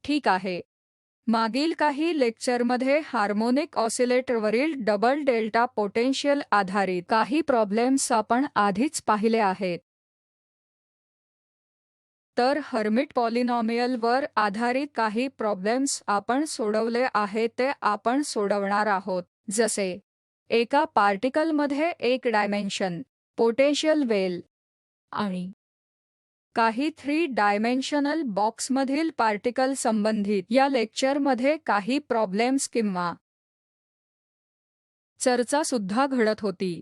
ठीक आहे. मागील काही लेक्चरमध्ये हार्मोनिक ऑसिलेटरवरील डबल डेल्टा पोटेन्शियल आधारित काही प्रॉब्लेम्स आपण आधीच पाहिले आहेत. तर हर्मिट पॉलिनॉमियलवर आधारित काही प्रॉब्लेम्स आपण सोडवले आहेत ते आपण सोडवणार आहोत. जसे एका पार्टिकलमध्ये एक डायमेन्शन पोटेन्शियल वेल आणि काही 3 डायमेन्शनल बॉक्समधील पार्टिकल संबंधित या लेक्चरमध्ये काही प्रॉब्लेम्स किंवा चर्चा सुद्धा घडत होती.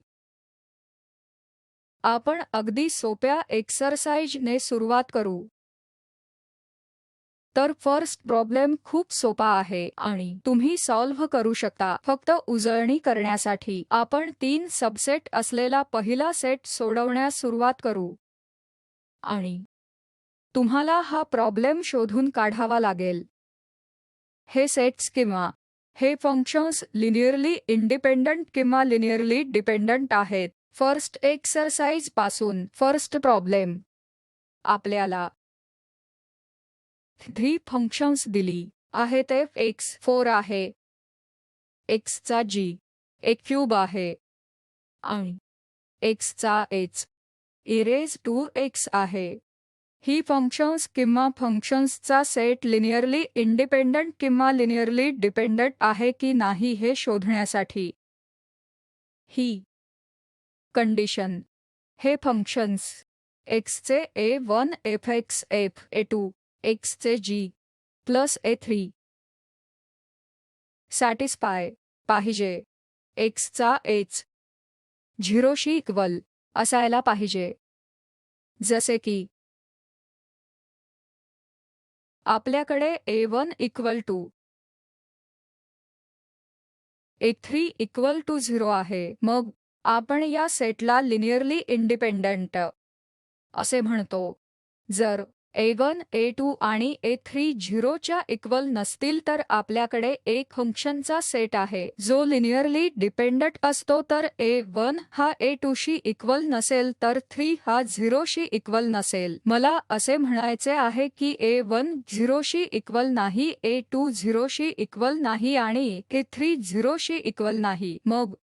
आपण अगदी सोप्या एक्सरसाइजने सुरुवात करू. तर फर्स्ट प्रॉब्लेम खूप सोपा आहे आणि तुम्ही सॉल्व्ह करू शकता. फक्त उजळणी करण्यासाठी आपण 3 सबसेट असलेला पहिला सेट सोडवण्यास सुरुवात करू आणि तुम्हाला हा प्रॉब्लेम शोधून काढावा लागेल. हे सेट्स किंवा हे फंक्शन्स लिनियरली इंडिपेंडंट किंवा लिनियरली डिपेंडंट आहेत. फर्स्ट एक्सरसाइज पासून फर्स्ट प्रॉब्लेम आपल्याला 3 फंक्शन्स दिली आहेत. f(x) 4 आहे, x चा g एक क्यूब आहे आणि x चा h e⁻⁴ आहे. ही फंक्शन्स किंवा फंक्शन्सचा सेट लिनियरली इंडिपेंडंट किंवा लिनियरली डिपेंडंट आहे की नाही हे शोधण्यासाठी ही कंडिशन हे फंक्शन्स x चे a1 f(x) f(a2) x चे g प्लस a3 सॅटिस्फाय पाहिजे. x चा h 0 शी इक्वल असायला पाहिजे. जसे की आपल्याकडे a1 equal to a3 equal to 0 आहे. मग आपण या सेटला लिनियरली इंडिपेंडंट असे म्हणतो. जर a1 a2 आणि a3 0 च्या इक्वल नसतील तर आपल्याकडे एक फंक्शनचा सेट आहे जो लिनियरली डिपेंडंट असतो. तर a1 हा a2 शी इक्वल नसेल तर 3 हा 0 शी इक्वल नसेल. मला असे म्हणायचे आहे की a1 0 शी इक्वल नाही, a2 0 शी इक्वल नाही आणि a3 0 शी इक्वल नाही. मग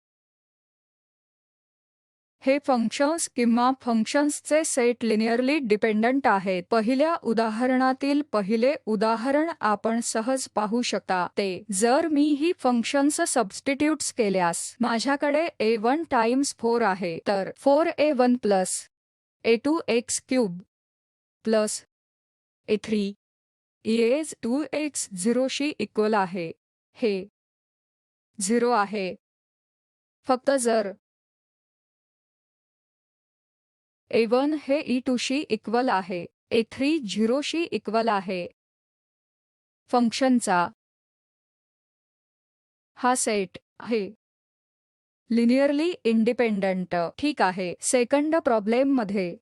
हे फंक्शन्स किंवा फंक्शन्सचे सेट लिनियरली डिपेंडंट आहेत. पहिल्या उदाहरणातील पहिले उदाहरण आपण सहज पाहू शकता. ते जर मी ही फंक्शन्स सबस्टिट्यूट्स केल्यास माझ्याकडे a1 टाइम्स 4 आहे तर 4a1 plus a2 x cube plus a3 e⁻² 0 शी इक्वल आहे. हे 0 आहे फक्त जर a1 हे e2 शी इक्वल आहे, a3 0 शी इक्वल आहे. फंक्शनचा हा सेट आहे लिनियरली इंडिपेंडंट. ठीक आहे. सेकंड प्रॉब्लेममध्ये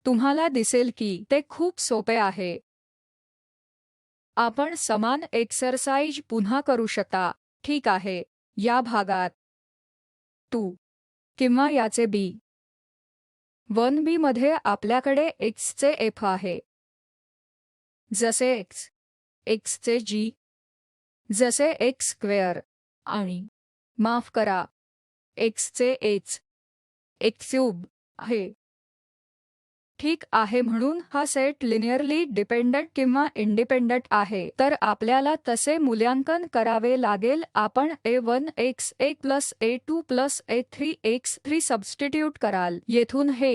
तुम्हाला दिसेल की ते खूप सोपे आहे. आपण समान एक्सरसाइज पुन्हा करू शकता. ठीक आहे. या भागात 2 किंवा याचे b 1b मध्ये आपल्याकडे x चे f आहे. जसे x चे g जसे x स्क्वेअर आणि माफ करा x चे h x क्यूब आहे. ठीक आहे. म्हणून हा सेट लिनियरली डिपेंडंट किंवा इंडिपेंडंट आहे. तर आपल्याला तसे मूल्यांकन करावे लागेल. आपण a1 x1 plus a2 plus a3 x3 substitute कराल. येथून हे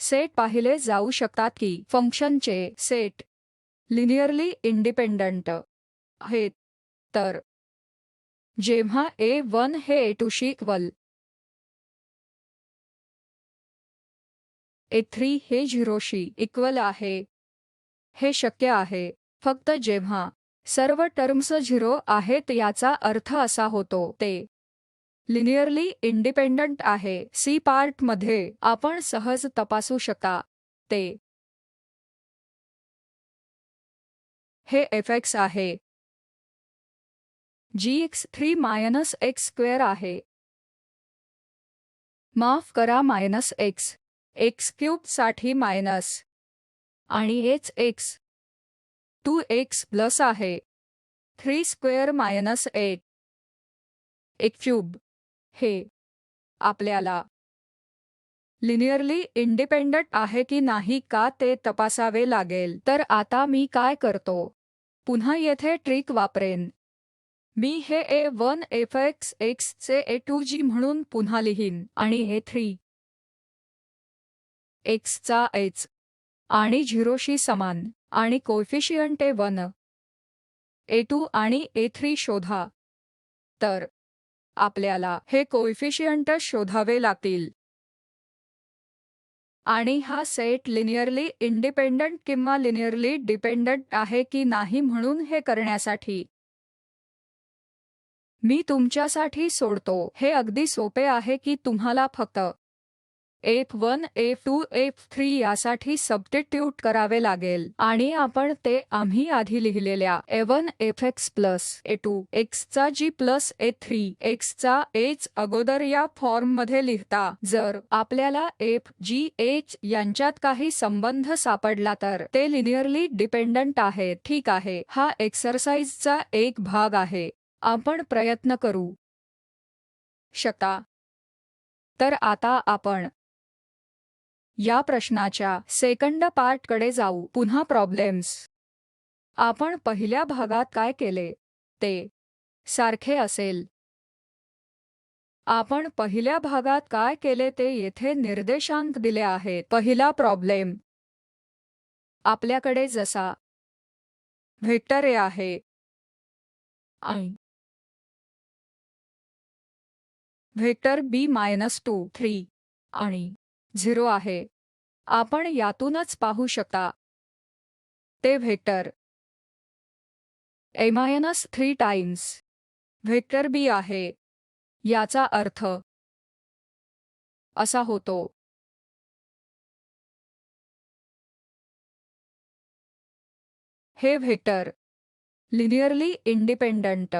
सेट पाहिले जाऊ शकतात की फंक्शनचे सेट लिनियरली इंडिपेंडंट आहेत. तर जेव्हा a1 हे a2 शी इक्वल, a3 हे 0 शी इक्वल आहे. हे शक्य आहे फक्त जेव्हा सर्व टर्म्स 0 आहेत. याचा अर्थ असा होतो ते लिनियरली इंडिपेंडंट आहे. सी पार्ट मध्ये आपण सहज तपासू शकता. ते हे f(x) आहे. gx3 मायनस x स्क्वेअर आहे. माफ करा मायनस x क्यूब साठी मायनस आणि हेच x 2x प्लस आहे 3 स्क्वेअर मायनस 8 एक क्यूब हे आपल्याला लिनियरली इंडिपेंडंट आहे की नाही का ते तपासावे लागेल. तर आता मी काय करतो? पुन्हा येथे ट्रिक वापरेन. मी हे a1 fx x चे a2g म्हणून पुन्हा लिहीन आणि a3 x चा h आणि 0 शी समान आणि कोएफिशियंट a1 a2 आणि a3 शोधा. तर आपल्याला हे कोएफिशियंट शोधावे लागतील आणि हा सेट लिनियरली इंडिपेंडंट किंवा लिनियरली डिपेंडंट आहे की नाही म्हणून हे करण्यासाठी मी तुमच्यासाठी सोडतो. हे अगदी सोपे आहे की तुम्हाला फक्त f1 f2 f3 यासाठी सबस्टिट्यूट करावे लागेल आणि आपण ते आम्ही आधी लिहिलेल्या a1 fx plus a2 x चा g प्लस a3 x चा h अगोदर या फॉर्ममध्ये लिहिता. जर आपल्याला f g h यांच्यात काही संबंध सापडला तर ते लिनियरली डिपेंडंट आहे. ठीक आहे, हा एक्सरसाइजचा एक भाग आहे. आपण प्रयत्न करू शकता. तर आता आपण या प्रश्नाच्या सेकंड पार्टकडे जाऊ. पुन्हा प्रॉब्लेम्स. आपण पहिल्या भागात काय केले ते सारखे असेल. आपण पहिल्या भागात काय केले ते येथे निर्देशांक दिले आहेत. पहिला प्रॉब्लेम. आपल्याकडे जसा व्हेक्टर ए आहे आणि व्हेक्टर b-2 3 आणि 0 आहे. आपण यातूनच पाहू शकता ते vector a-3 times vector b आहे. याचा अर्थ असा होतो हे व्हेक्टर लिनियरली इंडिपेंडंट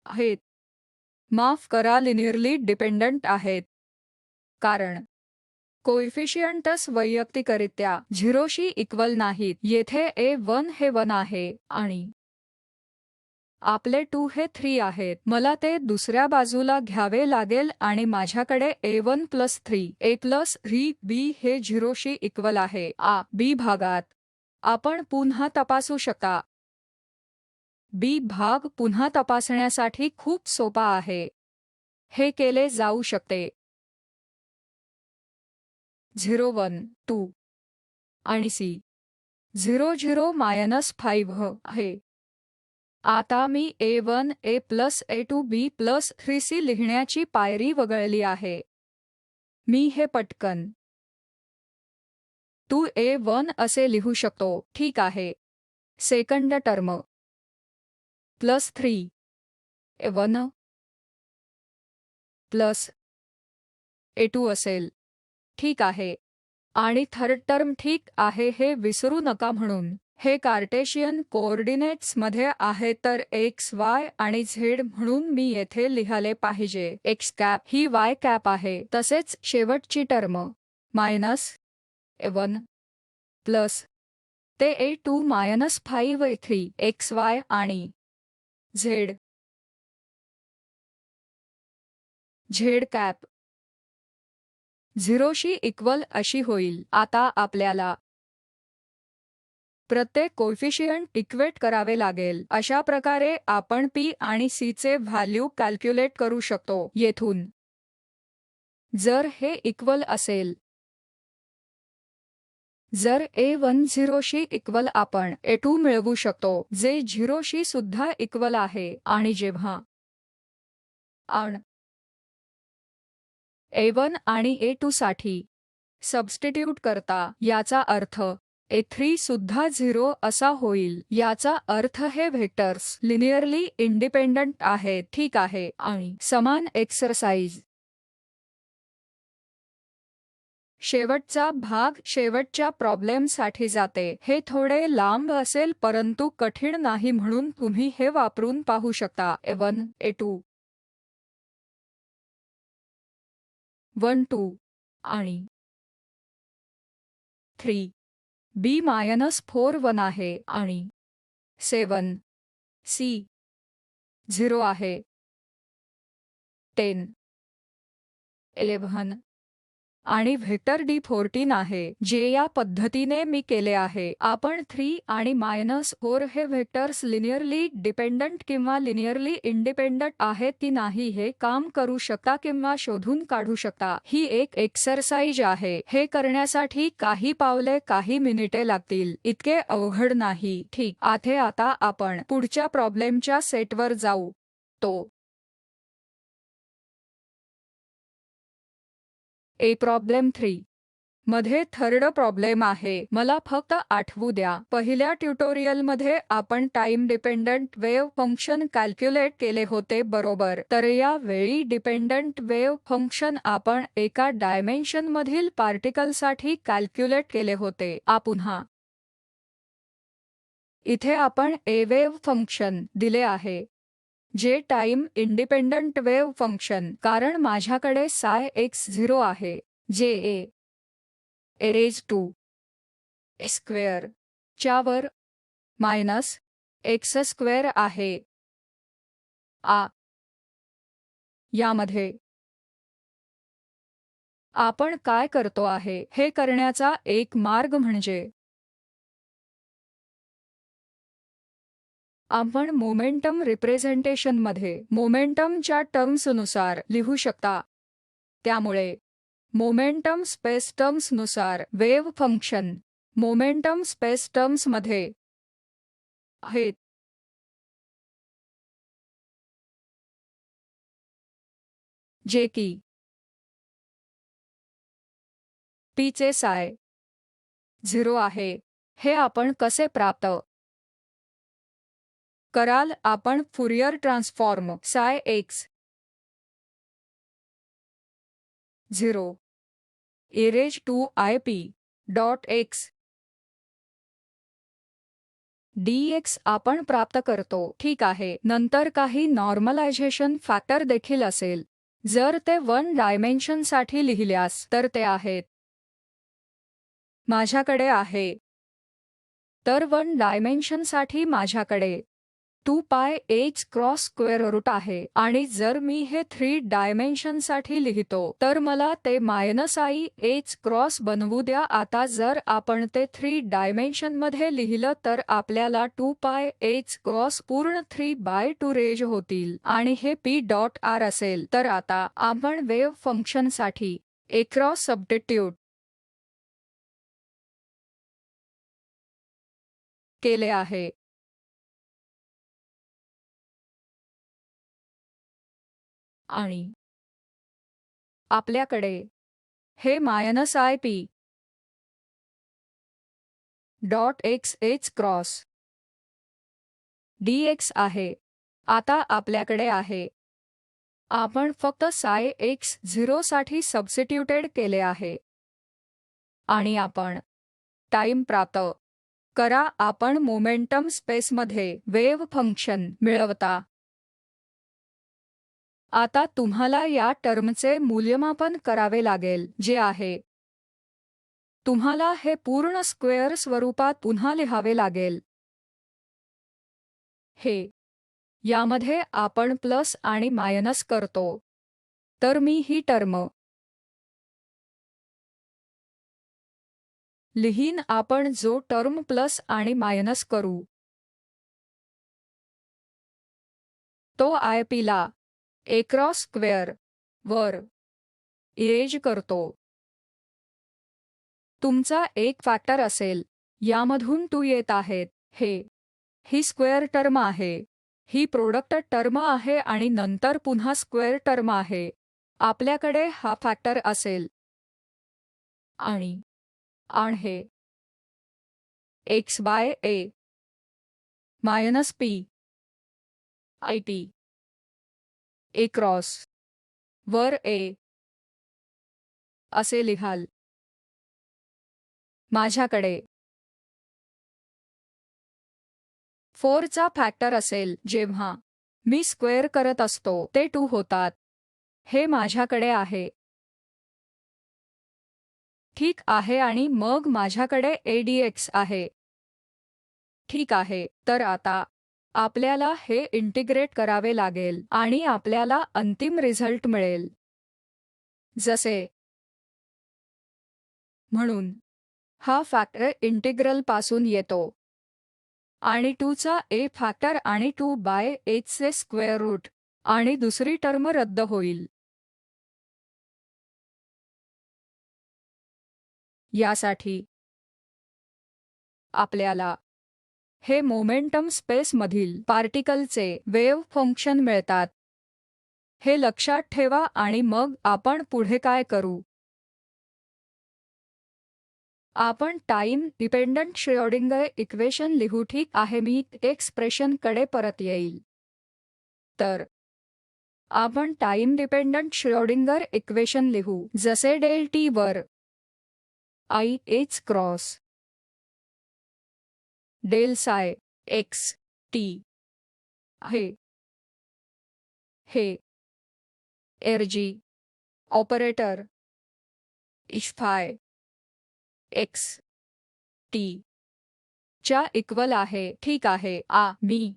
आहेत. माफ करा, लिनियरली डिपेंडंट आहेत कारण कोएफिशियंट्स वैयक्तिकरित्या 0 शी इक्वल नाहीत. येथे a1 हे 1 आहे आणि आपले 2 हे 3 आहेत. मला ते दुसऱ्या बाजूला घ्यावे लागेल आणि माझ्याकडे a1 plus 3 a plus 3 b हे 0 शी इक्वल आहे. b भागात आपण पुन्हा तपासू शकता. बी भाग पुन्हा तपासण्यासाठी खूप सोपा आहे. हे केले जाऊ शकते. 0 1 2 आणि c 0 0-5 आहे. आता मी a1 a plus a2 b plus 3c लिहिण्याची पायरी वगळली आहे. मी हे पटकन 2a1 असे लिहू शकतो. ठीक आहे. Second term plus 3 a1 plus a2 असेल. ठीक आहे. आणि थर्ड टर्म ठीक आहे हे विसरू नका म्हणून हे कार्टेशियन कोऑर्डिनेट्समध्ये आहे तर x y आणि z म्हणून मी येथे लिहिले पाहिजे. x कॅप ही y कॅप आहे. तसेच शेवटची टर्म मायनस a1 प्लस ते a2-5 a3 x y आणि z z कॅप 0 शी इक्वल अशी होईल. आता आपल्याला प्रत्येक कोएफिशियंट इक्वेट करावे लागेल. अशा प्रकारे आपण p आणि c चे व्हॅल्यू कॅल्क्युलेट करू शकतो. येथून जर हे इक्वल असेल, जर a1 0 शी इक्वल आपण a2 मिळवू शकतो जे 0 शी सुद्धा इक्वल आहे. आणि जेव्हा आपण a1 आणि a2 साठी सबस्टिट्यूट करता याचा अर्थ a3 सुद्धा 0 असा होईल. याचा अर्थ हे व्हेक्टर्स लिनियरली इंडिपेंडंट आहेत. ठीक आहे. आणि समान एक्सरसाइज शेवटचा भाग शेवटच्या प्रॉब्लेमसाठी जाते. हे थोडे लांब असेल परंतु कठीण नाही म्हणून तुम्ही हे वापरून पाहू शकता. a1 a2 1 2 आणि 3 B-4 1 आहे आणि 7 C 0 आहे. 10 11 आणि व्हेक्टर D14 आहे, जे या पद्धतीने मी केले आहे. आपण 3 आणि -4 हे व्हेक्टर्स लिनियरली डिपेंडंट किंवा लिनियरली इंडिपेंडंट आहेत की नाही हे काम करू शकता किंवा शोधून काढू शकता. ही एक एक्सरसाइज आहे. हे करण्यासाठी काही पावले काही मिनिटे लागतील. इतके अवघड नाही. ठीक आहे, आता आपण पुढच्या प्रॉब्लेमच्या सेटवर जाऊ. तो प्रॉब्लेम 3 मध्ये थर्ड प्रॉब्लेम आहे. मला फक्त आठवू द्या, पहिल्या ट्युटोरियलमध्ये आपण time dependent wave function calculate केले होते, बरोबर? तर या वेळी डिपेंडंट वेव्ह फंक्शन आपण एका डायमेन्शन मधील पार्टिकलसाठी कॅल्क्युलेट केले होते. पुन्हा इथे आपण वेव्ह फंक्शन दिले आहे, जे टाइम इंडिपेंडंट वेव्ह फंक्शन, कारण माझ्याकडे x0 आहे, जे a⁻² स्क्वेअर च्या वर -x² आहे. यामध्ये आपण काय करतो आहे, हे करण्याचा एक मार्ग म्हणजे आपण मोमेंटम रिप्रेझेंटेशनमध्ये मोमेंटमच्या टर्म्सनुसार लिहू शकता. त्यामुळे मोमेंटम स्पेस टर्म्सनुसार वेव्ह फंक्शन मोमेंटम स्पेस टर्म्समध्ये आहेत. जे की p चे psi 0 आहे. हे आपण कसे प्राप्त कराल? आपण Fourier transform psi x 0 e⁻⁴ dx आपण प्राप्त करतो, ठीक आहे. नंतर काही नॉर्मलायझेशन फॅक्टर देखील असेल. जर ते 1 डायमेन्शनसाठी लिहिल्यास तर ते आहेत. माझ्याकडे आहे. तर 1 डायमेन्शनसाठी माझ्याकडे 2π(h⁻² आहे आणि जर मी हे 3 डायमेन्शनसाठी लिहितो तर मला ते -i(h⁻) बनवू द्या. आता जर आपण ते 3 डायमेन्शनमध्ये लिहिलं तर आपल्याला 2π(h⁻) पूर्ण 3/2 होतील आणि हे p.r असेल. तर आता आपण वेव्ह फंक्शनसाठी क्रॉस सबस्टिट्यूट केले आहे. आणि आपल्याकडे हे -ip.xh dx आहे. आता आपल्याकडे आहे. आपण फक्त psi x0 साठी सबस्टिट्यूटेड केले आहे आणि आपण टाइम प्राप्त करा. आपण मोमेंटम स्पेसमध्ये वेव्ह फंक्शन मिळवता. आता तुम्हाला या टर्मचे मूल्यमापन करावे लागेल, जे आहे. तुम्हाला हे पूर्ण स्क्वेअर स्वरूपात पुन्हा लिहावे लागेल. हे यामध्ये आपण प्लस आणि मायनस करतो. तर मी ही टर्म लिहीन. आपण जो टर्म प्लस आणि मायनस करू तो ip ला क्रॉस स्क्वेअर वर इरेज करतो. तुमचा एक फॅक्टर असेल, यामधून तू येत आहेत. ही स्क्वेअर टर्म आहे, ही प्रोडक्ट टर्म आहे आणि नंतर पुन्हा स्क्वेअर टर्म आहे. आपल्याकडे हा फॅक्टर असेल आणि हे x/a - p it क्रॉस वर a असे लिहाल. माझ्याकडे 4 चा फॅक्टर असेल. जेव्हा मी स्क्वेअर करत असतो ते 2 होतात. हे माझ्याकडे आहे. ठीक आहे आणि मग माझ्याकडे ADX आहे. ठीक आहे, तर आता आपल्याला हे इंटिग्रेट करावे लागेल आणि आपल्याला अंतिम रिझल्ट मिळेल. जसे म्हणून हा फॅक्टर इंटिग्रल पासून येतो आणि 2 चा a फॅक्टर आणि 2/h चे स्क्वेअर रूट आणि दुसरी टर्म रद्द होईल. यासाठी आपल्याला हे मोमेंटम स्पेसमधील पार्टिकलचे वेव्ह फंक्शन मिळतात. हे लक्षात ठेवा आणि मग आपण पुढे काय करू? आपण टाइम डिपेंडंट श्रोडिंगर इक्वेशन लिहू. ठीक आहे, मी एक्सप्रेशन कडे परत येईल. तर आपण टाइम डिपेंडंट श्रोडिंगर इक्वेशन लिहू जसे डेल टी वर आय एच क्रॉस डेल साय एक्स टी आहे. हे एरजी ऑपरेटर इश फाय एक्स टी च्या इक्वल आहे. ठीक आहे, me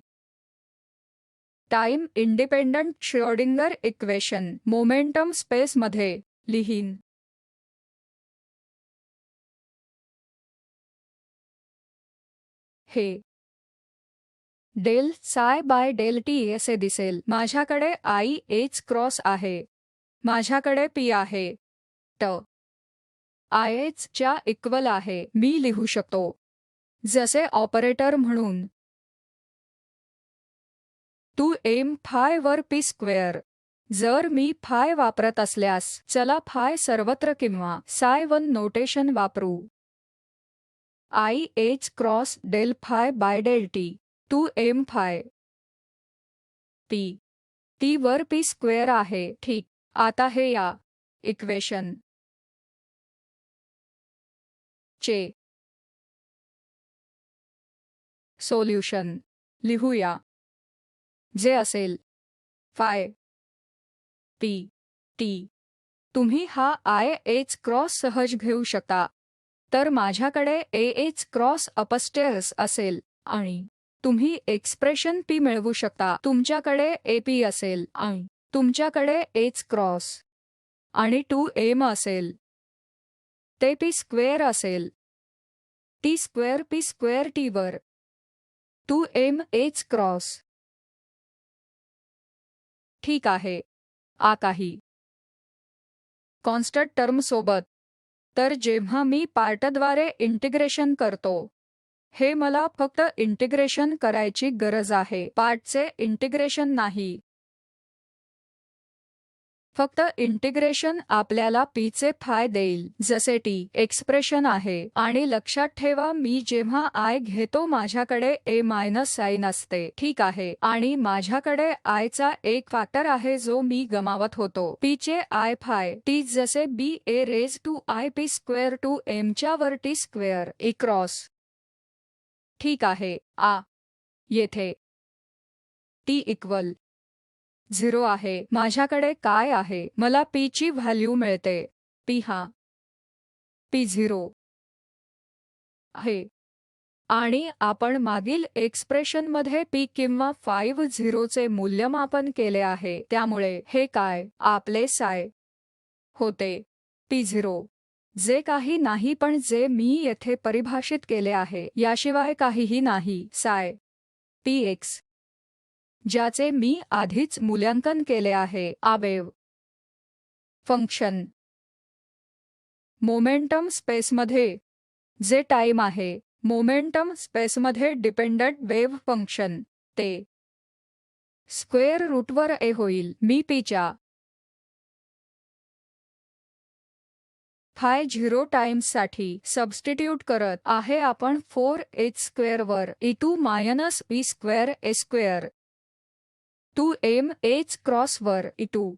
time independent Schrodinger equation momentum स्पेसमध्ये लिहीन. हे डेल साय बाय डेल टी असे दिसेल. माझ्याकडे आय एच क्रॉस आहे, माझ्याकडे पी आहे. आय एच च्या इक्वल आहे. मी लिहू शकतो जसे ऑपरेटर म्हणून 2m फाय वर पी स्क्वेअर. जर मी फाय वापरत असल्यास चला फाय सर्वत्र किंवा साय वन नोटेशन वापरू. I h cross del phi by del t 2m phi p t वर पी स्क्वेअर आहे. ठीक, आता हे या इक्वेशन चे सोल्युशन लिहूया जे असेल फाय पी टी. तुम्ही हा आय एच क्रॉस सहज घेऊ शकता. तर माझ्याकडे एच क्रॉस अपस्टेअर्स असेल आणि तुम्ही एक्सप्रेशन पी मिळवू शकता. तुमच्याकडे एपी असेल आणि तुमच्याकडे एच क्रॉस आणि 2m असेल. ते पी स्क्वेअर असेल. T square P square T वर 2m एच क्रॉस. ठीक आहे, काही कॉन्स्टंट टर्म सोबत. तर जेव्हा मी पार्टद्वारे इंटिग्रेशन करतो, हे मला फक्त इंटिग्रेशन करायची गरज आहे, पार्टचे इंटिग्रेशन नाही. फक्त इंटिग्रेशन आपल्याला पी चे फाय देईल जसे टी एक्सप्रेशन आहे. आणि लक्षात ठेवा, मी जेव्हा आय घेतो माझ्याकडे ए मायनस साइन असते. ठीक आहे, आणि माझ्याकडे आय चा एक फॅक्टर आहे जो मी गमावत होतो. पी चे आय फाय टी जसे B A raise to I P square to M च्या वर टी स्क्वेअर ए क्रॉस. ठीक आहे, येथे टी इक्वल 0 आहे. माझ्याकडे काय आहे? मला पी ची व्हॅल्यू मिळते. पी हा P0 आहे आणि आपण मागील एक्सप्रेशनमध्ये पी किंवा 50 चे मूल्यमापन केले आहे. त्यामुळे हे काय आपले साय होते P0, जे काही नाही पण जे मी येथे परिभाषित केले आहे याशिवाय काहीही नाही. साय Px ज्याचे मी आधीच मूल्यांकन केले आहे. वेव्ह फंक्शन मोमेंटम स्पेसमध्ये जे टाइम आहे, मोमेंटम स्पेसमध्ये डिपेंडंट वेव्ह फंक्शन ते स्क्वेअर रूटवर ए होईल. मी पीच्या फाय 0 टाइम्ससाठी सबस्टिट्यूट करत आहे. आपण 4h² वर e2 minus p square a square 2m h cross वर e2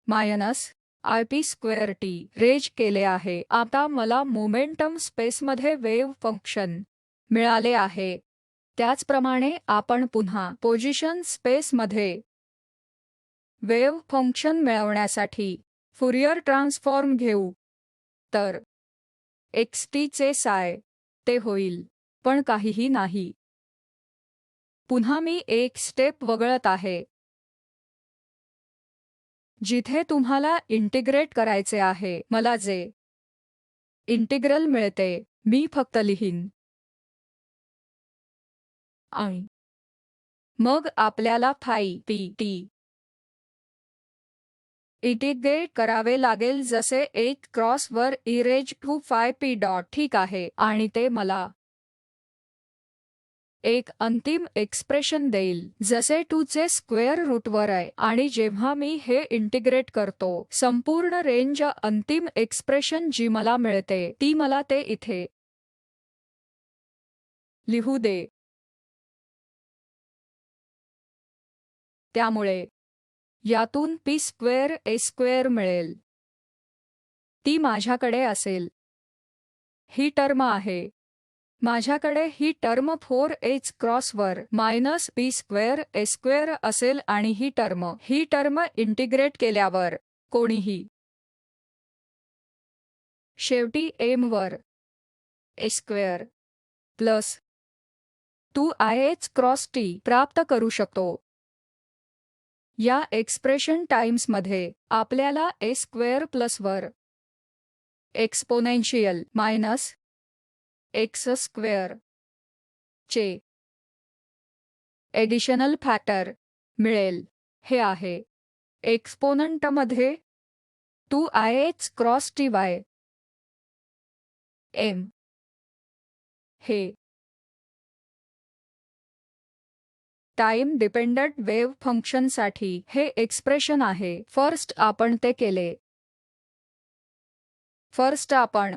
minus ip square t raise केले आहे. आता मला मोमेंटम स्पेसमध्ये वेव्ह फंक्शन मिळाले आहे. त्याचप्रमाणे आपण पुन्हा पोझिशन स्पेसमध्ये वेव्ह फंक्शन मिळवण्यासाठी फुरियर ट्रान्सफॉर्म घेऊ तर xt चे साय ते होईल, पण काहीही नाही. पुन्हा मी एक स्टेप वगळत आहे. जिथे तुम्हाला इंटिग्रेट करायचे आहे, मला जे इंटिग्रल मिळते मी फक्त लिहीन आणि मग आपल्याला phi इंटिग्रेट करावे लागेल जसे एक क्रॉसवर e⁵ p डॉट. ठीक आहे, आणि ते मला एक अंतिम एक्सप्रेशन देईल जसे 2 चे स्क्वेअर रूटवर आहे. आणि जेव्हा मी हे इंटिग्रेट करतो संपूर्ण रेंज अंतिम एक्सप्रेशन जी मला मिळते ती मला ते इथे लिहू दे. त्यामुळे यातून p² मिळेल. ती माझ्याकडे असेल. ही टर्म आहे. माझ्याकडे ही टर्म 4h क्रॉसवर -p² असेल आणि ही टर्म इंटिग्रेट केल्यावर कोणीही शेवटी m वर a² plus 2ih cross t प्राप्त करू शकतो. या एक्सप्रेशन टाइम्समध्ये आपल्याला a² प्लस वर एक्सपोनेन्शियल -x² चे एडिशनल फॅक्टर मिळेल. हे आहे एक्सपोनंटमध्ये 2ih क्रॉस ty m. हे टाइम डिपेंडंट वेव्ह फंक्शनसाठी हे एक्सप्रेशन आहे. फर्स्ट आपण ते केले. फर्स्ट आपण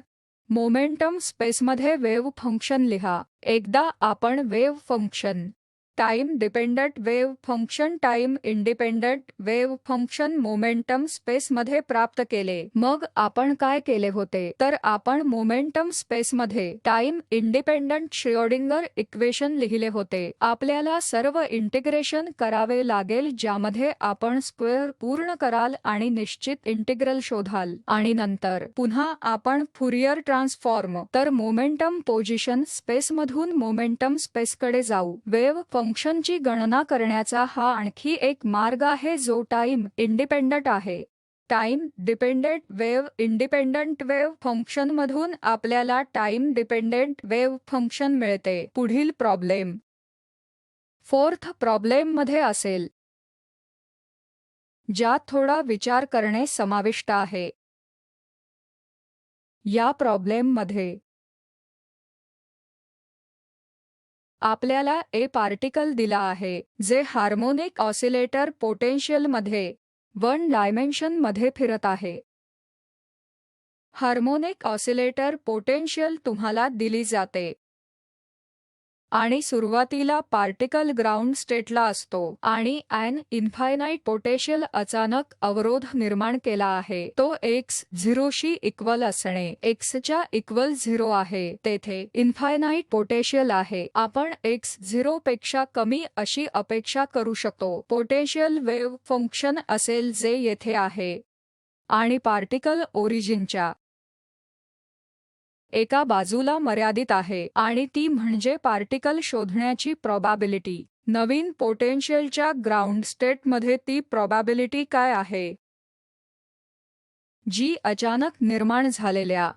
मोमेंटम स्पेसमध्ये वेव्ह फंक्शन लिहा. एकदा आपण wave function time dependent wave function time independent wave function momentum स्पेसमध्ये प्राप्त केले मग आपण काय केले होते तर आपण मोमेंटम स्पेसमध्ये टाइम इंडिपेंडंट श्रोडिंगर इक्वेशन लिहिले होते. आपल्याला सर्व इंटिग्रेशन करावे लागेल ज्यामध्ये आपण स्क्वेअर पूर्ण कराल आणि निश्चित इंटिग्रल शोधाल आणि नंतर पुन्हा आपण फुरियर ट्रान्सफॉर्म तर मोमेंटम पोझिशन स्पेसमधून मोमेंटम स्पेसकडे जाऊ. वेव्ह फंक्शनची गणना करण्याचा हा आणखी एक मार्ग आहे जो टाइम इंडिपेंडंट आहे. Time dependent wave independent wave फंक्शनमधून आपल्याला टाइम डिपेंडेंट वेव्ह फंक्शन मिळते. पुढील प्रॉब्लेम फोर्थ प्रॉब्लेममध्ये असेल ज्यात थोडा विचार करणे समाविष्ट आहे. या प्रॉब्लेममध्ये आपल्याला ए पार्टिकल दिला आहे जे हार्मोनिक ऑसिलेटर पोटेन्शियलमध्ये 1 डायमेन्शनमध्ये फिरत आहे. हार्मोनिक ऑसिलेटर पोटेन्शियल तुम्हाला दिली जाते आणि सुरुवातीला पार्टिकल ग्राउंड स्टेटला असतो आणि ॲन इन्फायनाईट पोटेन्शियल अचानक अवरोध निर्माण केला आहे. तो x0 शी इक्वल असणे x च्या इक्वल 0 आहे. तेथे इन्फायनाईट पोटेन्शियल आहे. आपण x0 पेक्षा कमी अशी अपेक्षा करू शकतो. पोटेन्शियल वेव्ह फंक्शन असेल जे येथे आहे आणि पार्टिकल ओरिजिनच्या एका बाजूला मर्यादित आहे आणि ती म्हणजे पार्टिकल शोधण्याची प्रोबॅबिलिटी. नवीन पोटेन्शियलच्या ग्राउंड स्टेटमध्ये ती प्रोबॅबिलिटी काय आहे जी अचानक निर्माण झालेल्या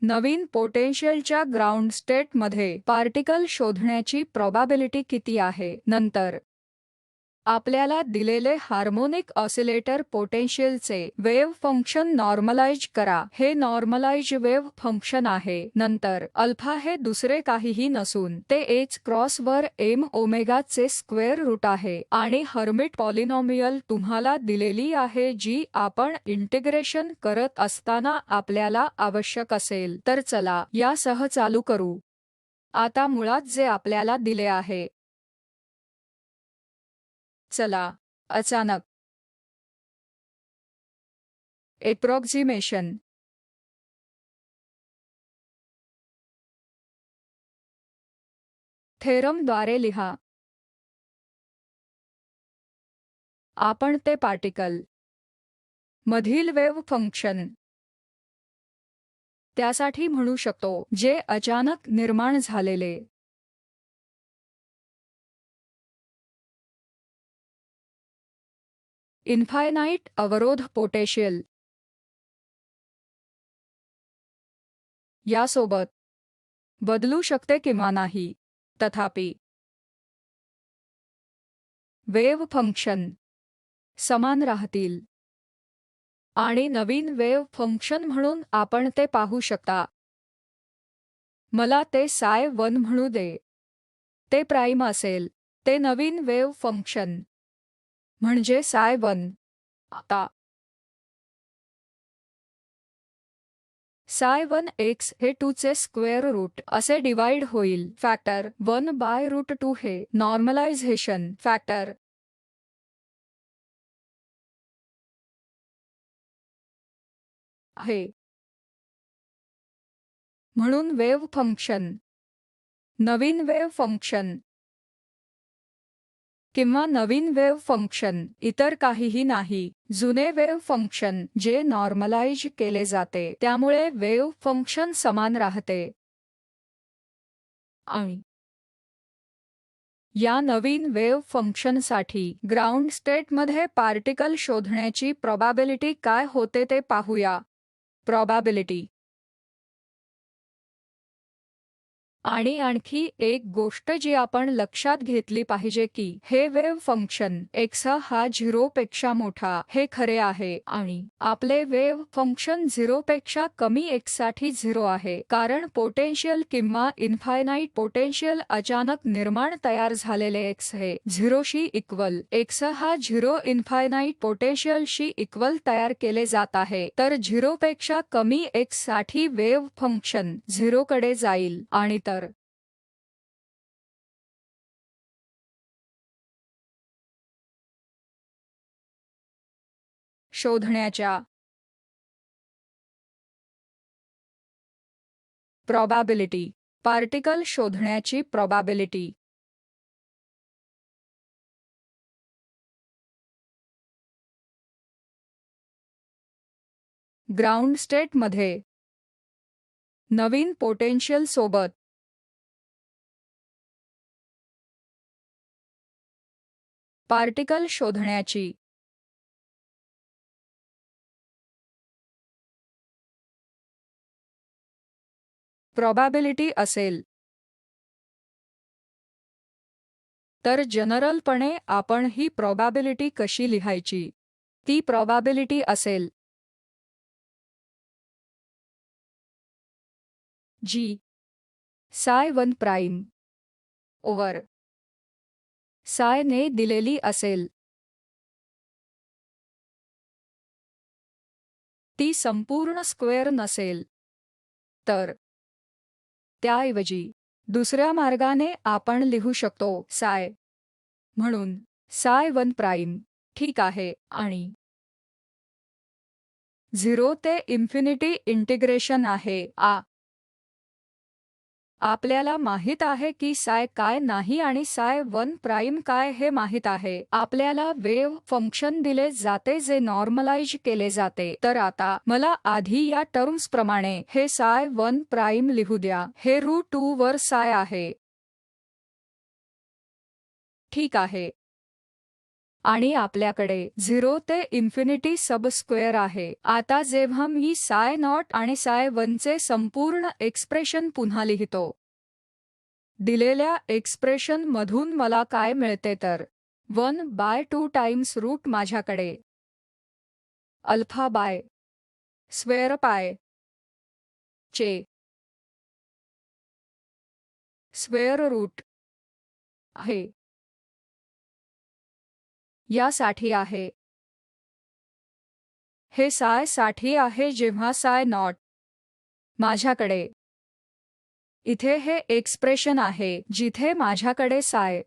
नवीन पोटेन्शियलच्या ग्राउंड स्टेटमध्ये पार्टिकल शोधण्याची प्रोबॅबिलिटी किती आहे. नंतर आपल्याला दिलेले हार्मोनिक ऑसिलेटर पोटेन्शियलचे वेव्ह फंक्शन नॉर्मलाइज करा. हे नॉर्मलाइज वेव्ह फंक्शन आहे. नंतर अल्फा हे दुसरे काहीही नसून ते h क्रॉसवर m ओमेगा चे स्क्वेअर रूट आहे आणि हर्मिट पॉलिनॉमियल तुम्हाला दिलेली आहे जी आपण इंटिग्रेशन करत असताना आपल्याला आवश्यक असेल. तर चला यासह चालू करू. आता मुळात जे आपल्याला दिले आहे चला अचानक एप्रॉक्सिमेशन थेरमद्वारे लिहा. आपण ते पार्टिकल मधील वेव्ह फंक्शन त्यासाठी म्हणू शकतो जे अचानक निर्माण झालेले इन्फायनाईट अवरोध पोटेन्शियल यासोबत बदलू शकते किंवा नाही, तथापि वेव्ह फंक्शन समान राहतील आणि नवीन वेव्ह फंक्शन म्हणून आपण ते पाहू शकता. मला ते psi1 म्हणू दे. ते प्राइम असेल. ते नवीन वेव्ह फंक्शन म्हणजे psi1. आता psi1 x हे 2 चे स्क्वेअर रूट असे डिवाइड होईल. फॅक्टर 1/√2 हे नॉर्मलायझेशन फॅक्टर आहे. म्हणून वेव्ह फंक्शन नवीन वेव्ह फंक्शन किंवा नवीन वेव्ह फंक्शन इतर काहीही नाही, जुने वेव्ह फंक्शन जे नॉर्मलाइज केले जाते त्यामुळे वेव्ह फंक्शन समान राहते. आणि या नवीन वेव्ह फंक्शनसाठी ग्राउंड स्टेटमध्ये पार्टिकल शोधण्याची प्रोबॅबिलिटी काय होते ते पाहूया. प्रोबॅबिलिटी आणि आणखी एक गोष्ट जी आपण लक्षात घेतली पाहिजे की हे वेव्ह फंक्शन x हा 0 पेक्षा मोठा हे खरे आहे आणि आपले वेव्ह फंक्शन 0 पेक्षा कमी x साठी 0 आहे कारण पोटेन्शियल किंवा इन्फायनाईट पोटेन्शियल अचानक निर्माण तयार झालेले x हे 0 शी इक्वल x हा 0 इन्फायनाईट पोटेन्शियलशी इक्वल तयार केले जात आहे. तर 0 पेक्षा कमी x साठी वेव्ह फंक्शन 0 कडे जाईल आणि तर शोधण्याच्या प्रोबॅबिलिटी पार्टिकल शोधण्याची प्रोबॅबिलिटी ग्राउंड स्टेटमध्ये नवीन पोटेन्शियल सोबत पार्टिकल शोधण्याची प्रोबॅबिलिटी असेल तर जनरलपणे आपण ही प्रोबॅबिलिटी कशी लिहायची. ती प्रोबॅबिलिटी असेल जी psi1 प्राइम ओव्हर psi ने दिलेली असेल. ती संपूर्ण स्क्वेअर नसेल तर त्याऐवजी दुसऱ्या मार्गाने आपण लिहू शकतो psi म्हणून psi1 प्राइम ठीक आहे. आणि 0 ते इन्फिनिटी इंटिग्रेशन आहे. आपल्याला माहित आहे की psi काय नाही आणि psi1 प्राइम काय हे माहित आहे. आपल्याला वेव्ह फंक्शन दिले जाते जे नॉर्मलाइज केले जाते. तर आता मला आधी या टर्म्स प्रमाणे हे psi1 प्राइम लिहू द्या. हे √2 वर psi आहे. ठीक आहे. आणि आपल्याकडे 0 ते इन्फिनिटी सब स्क्वेअर आहे. आता जेव्हा मी psi0 आणि psi1 चे संपूर्ण एक्सप्रेशन पुन्हा लिहितो दिलेल्या एक्सप्रेशन मधून मला काय मिळते तर 1/2 टाइम्स रूट माझ्याकडे अल्फा बाय स्क्वेअर पाय चे स्क्वेअर रूट आहे. यासाठी आहे हे psi साठी आहे जेव्हा psi0 माझ्याकडे इथे हे एक्सप्रेशन आहे जिथे माझ्याकडे psi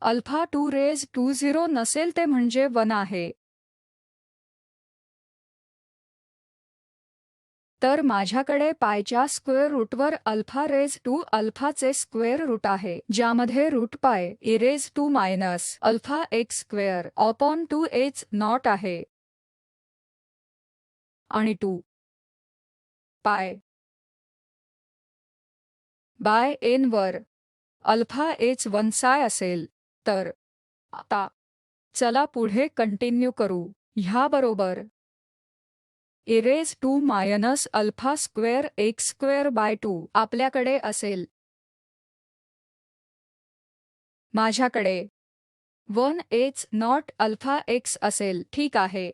अल्फा 2 नसेल ते म्हणजे 1 आहे. तर माझ्याकडे पायच्या स्क्वेअर रूटवर अल्फाचे स्क्वेअर रूट आहे ज्यामध्ये रूट पाय e⁻⁻α x² अपॉन 2h0 आहे. आणि 2 पाय बाय एन वर अल्फा एच 1 साय असेल तर आता चला पुढे कंटिन्यू करू. ह्याबरोबर erase 2 minus alpha square X square by 2 आपल्याकडे असेल. माझ्याकडे 1 एच नॉट अल्फा एक्स असेल, ठीक आहे.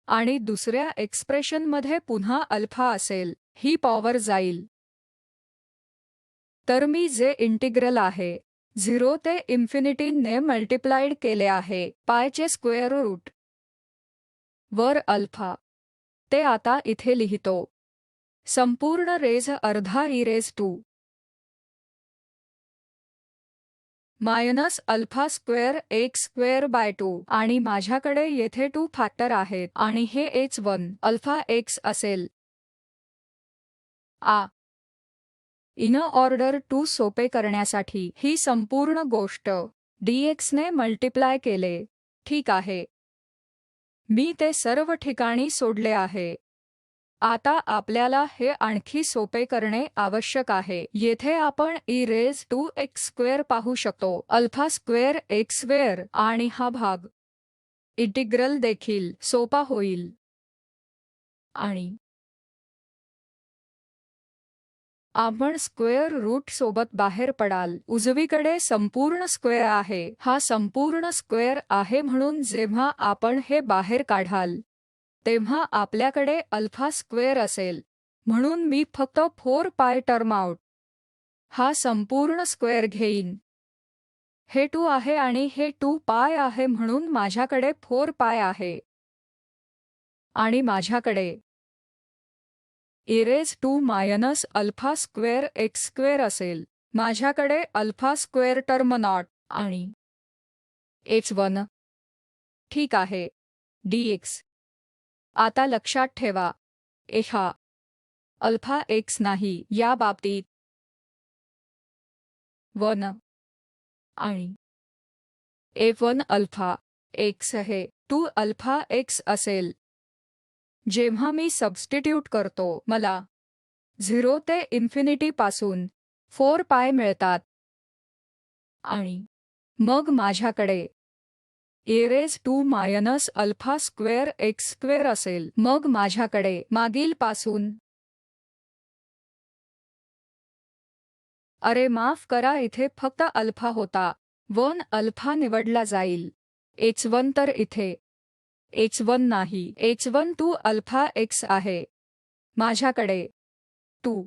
आणि दुसऱ्या एक्सप्रेशनमध्ये पुन्हा अल्फा असेल. ही पॉवर जाईल. तर मी जे इंटिग्रल आहे 0 ते इन्फिनिटी ने मल्टिप्लाइड केले आहे पायचे स्क्वेअर रूट वर अल्फा ते आता इथे लिहितो. संपूर्ण रेज अर्धा erase 2 minus alpha square X square by 2 आणि माझ्याकडे येथे 2 फॅक्टर आहेत आणि हे h1 अल्फा एक्स असेल. इन ऑर्डर 2 सोपे करण्यासाठी ही संपूर्ण गोष्ट dx ने मल्टिप्लाय केले, ठीक आहे. मी ते सर्व ठिकाणी सोडले आहे. आता आपल्याला हे आणखी सोपे करणे आवश्यक आहे. येथे आपण e रेज 2 एक्स स्क्वेअर पाहू शकतो, अल्फा स्क्वेअर एक्स स्क्वेअर, आणि हा भाग इंटिग्रल देखील सोपा होईल. आणि आपण स्क्वेअर रूट सोबत बाहेर पडाल. उजवीकडे संपूर्ण स्क्वेअर आहे. हा संपूर्ण स्क्वेअर आहे म्हणून जेव्हा आपण हे बाहेर काढाल तेव्हा आपल्याकडे अल्फा स्क्वेअर असेल. म्हणून मी फक्त 4 पाय टर्म आउट हा संपूर्ण स्क्वेअर घेईन. हे 2 आहे आणि हे 2 पाय आहे म्हणून माझ्याकडे 4 पाय आहे. आणि माझ्याकडे erase 2 minus alpha square X square असेल. माझ्याकडे अल्फा स्क्वेअर टर्म नॉट आणि h1 ठीक आहे dx. आता लक्षात ठेवा हा अल्फा एक्स नाही. या बाबतीत 1 आणि f1 अल्फा एक्स आहे 2 अल्फा एक्स असेल. जेव्हा मी सबस्टिट्यूट करतो मला 0 ते इन्फिनिटी पासून 4 पाय मिळतात. आणि मग माझ्याकडे erase 2 minus alpha square X square असेल. मग माझ्याकडे मागील पासून अरे माफ करा, इथे फक्त अल्फा होता. 1 अल्फा निवडला जाईल. h1 तर इथे h1 नाही. h1 2 अल्फा एक्स आहे. माझ्याकडे 2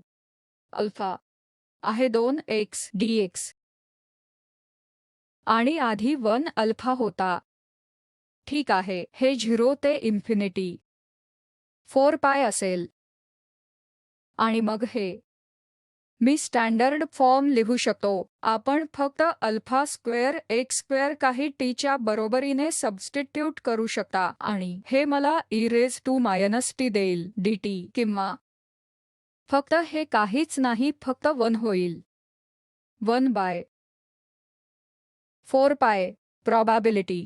अल्फा आहे 2 एक्स dx. आणि आधी 1 अल्फा होता, ठीक आहे. हे 0 ते इन्फिनिटी 4 पाय असेल. आणि मग हे मी स्टँडर्ड फॉर्म लिहू शकतो. आपण फक्त अल्फा स्क्वेअर एक्स स्क्वेअर काही टीच्या बरोबरीने सबस्टिट्यूट करू शकता आणि हे मला e रेज 2 मायनस टी देईल dt, किंवा फक्त हे काहीच नाही, फक्त 1 होईल. 1 बाय 4 पाय प्रोबॅबिलिटी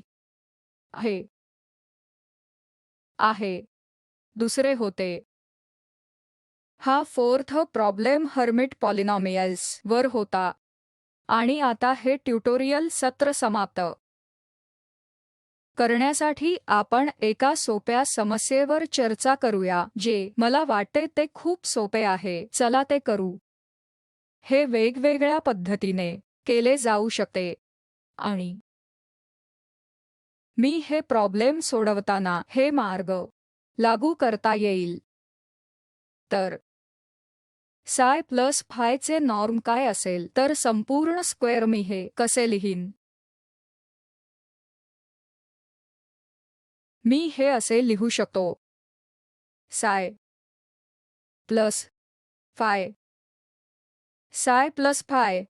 आहे. दुसरे होते. हा फोर्थ प्रॉब्लेम हर्मिट पॉलिनॉमियल्स वर होता. आणि आता हे ट्युटोरियल सत्र समाप्त करण्यासाठी आपण एका सोप्या समस्येवर चर्चा करूया जे मला वाटते ते खूप सोपे आहे. चला ते करू. हे वेगवेगळ्या पद्धतीने केले जाऊ शकते आणि मी हे प्रॉब्लेम सोडवताना हे मार्ग लागू करता येईल. तर साय प्लस फायचे नॉर्म काय असेल तर संपूर्ण स्क्वेअर मी हे कसे लिहीन. मी हे असे लिहू शकतो. साय प्लस फाय साय प्लस फाय.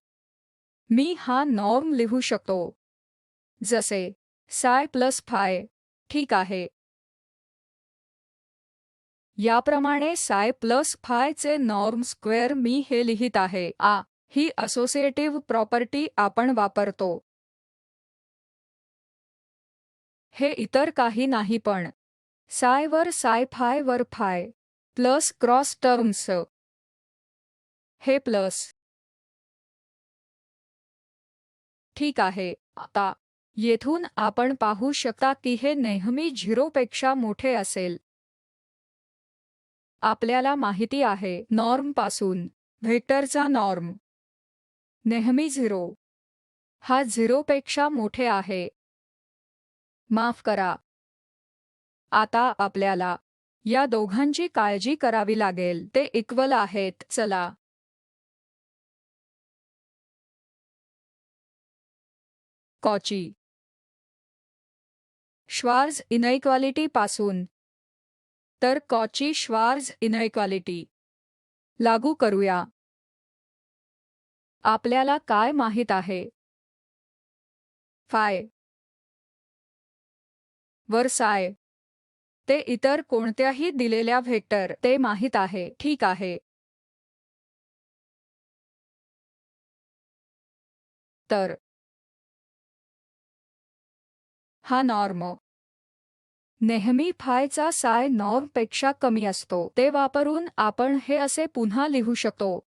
मी हा नॉर्म लिहू शकतो जसे साय प्लस फाय, ठीक आहे. याप्रमाणे साय प्लस फायचे नॉर्म स्क्वेअर मी हे लिहित आहे. ही असोसिएटिव्ह प्रॉपर्टी आपण वापरतो. हे इतर काही नाही पण सायवर साय फाय वर फाय प्लस क्रॉस टर्म्स हे प्लस. ठीक आहे. आता येथून आपण पाहू शकता की हे नेहमी 0 पेक्षा मोठे असेल. आपल्याला माहिती आहे नॉर्म पासून व्हेक्टरचा नॉर्म नेहमी 0 हा 0 पेक्षा मोठे आहे. माफ करा. आता आपल्याला या दोघांची काळजी करावी लागेल. ते इक्वल आहेत. चला कॉची श्वार्ज इनइक्वालिटी पासून तर कॉची श्वार्ज इनइक्वालिटी लागू करूया. आपल्याला काय माहित आहे? फाय वर साय ते इतर कोणत्याही दिलेल्या व्हेक्टर ते माहित आहे. ठीक आहे. तर हा नॉर्म नेहमी फायचा साय नॉर्म पेक्षा कमी असतो. ते वापरून आपण हे असे पुन्हा लिहू शकतो.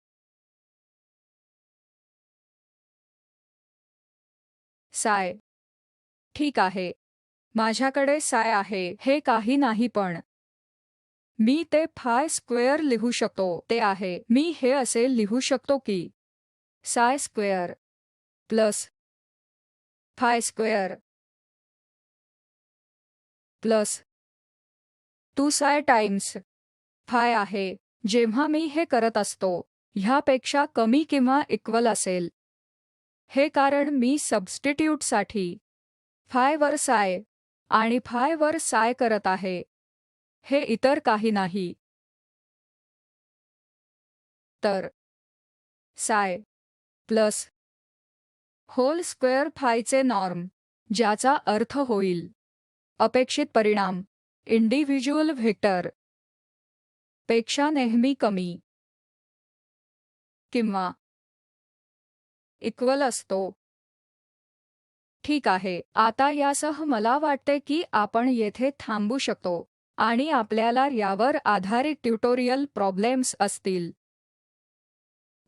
साय. ठीक आहे. माझ्याकडे साय आहे. हे काही नाही पण मी ते फाय स्क्वेअर लिहू शकतो. ते आहे. मी हे असे लिहू शकतो की साय square plus five square plus 2 साय टाइम्स फाय आहे. जेव्हा मी हे करत असतो ह्यापेक्षा कमी किंवा इक्वल असेल. हे कारण मी सबस्टिट्यूटसाठी फाय वर साय आणि फाय वर साय करत आहे. हे इतर काही नाही तर साय प्लस होल स्क्वेअर फायचे नॉर्म, ज्याचा अर्थ होईल अपेक्षित परिणाम इंडिव्हिज्युअल व्हेक्टर पेक्षा नेहमी कमी किंवा इक्वल असतो. ठीक आहे. आता यासह मला वाटते की आपण येथे थांबू शकतो आणि आपल्याला यावर आधारित ट्युटोरियल प्रॉब्लेम्स असतील.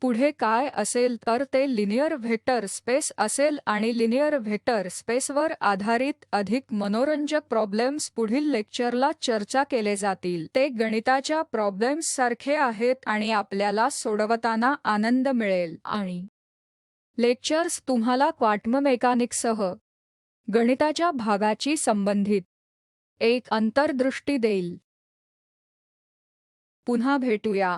पुढे काय असेल तर ते लिनियर व्हेक्टर स्पेस असेल आणि लिनियर व्हेक्टर स्पेसवर आधारित अधिक मनोरंजक प्रॉब्लेम्स पुढील लेक्चरला चर्चा केले जातील. ते गणिताच्या प्रॉब्लेम्स सारखे आहेत आणि आपल्याला सोडवताना आनंद मिळेल आणि लेक्चर्स तुम्हाला क्वांटम मेकॅनिक्ससह गणिताच्या भागाची संबंधित एक अंतर्दृष्टी देईल. पुन्हा भेटूया.